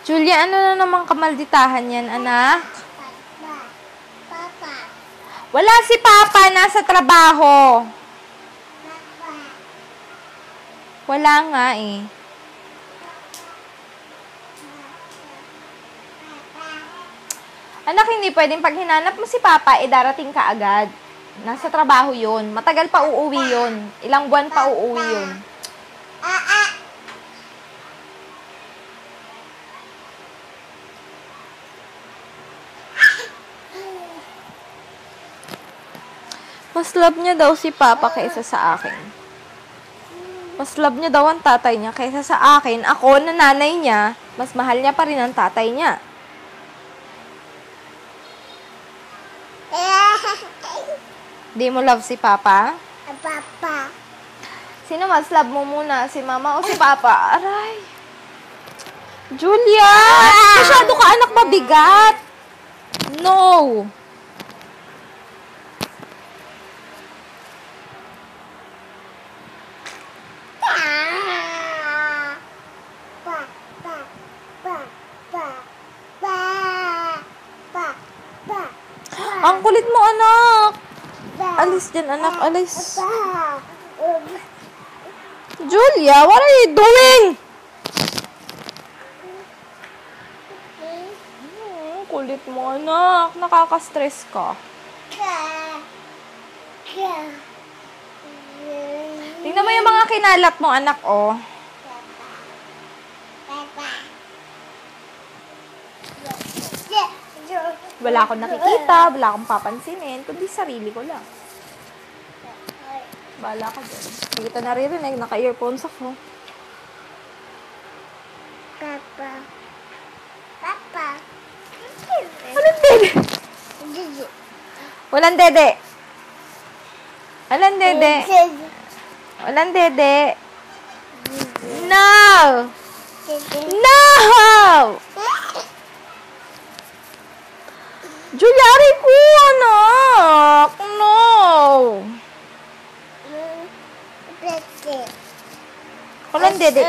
Julia, ano na naman kamalditahan yan, anak? Papa. Wala si Papa, nasa trabaho. Papa. Wala nga eh. Anak, hindi pwedeng pag hinanap mo si Papa, darating ka agad. Nasa trabaho yun. Matagal pa uuwi yun. Ilang buwan pa uuwi yun. Mas love niya daw si Papa kaysa sa akin. Mas love niya daw ang tatay niya kaysa sa akin. Ako, na nanay niya, mas mahal niya pa rin ang tatay niya. Di mo love si Papa? Papa. Sino mas love mo muna? Si Mama o si Papa? Aray! Julia! Masyado ka anak mabigat! No! Ang kulit mo, anak! Alis dyan, anak. Alis. Julia, what are you doing? Kulit mo, anak. Nakaka-stress ka. Tingnan mo yung mga kinalat mo, anak, oh. Wala akong nakikita, wala akong papansinin, kundi sarili ko lang. Bahala ka dyan. Hindi kita naririnig, naka-earphones ako. Papa. Papa. Walang dede. Walang dede. Walang dede. Walang dede. No! No! Julia, aray ko, anak! No! Walang dede.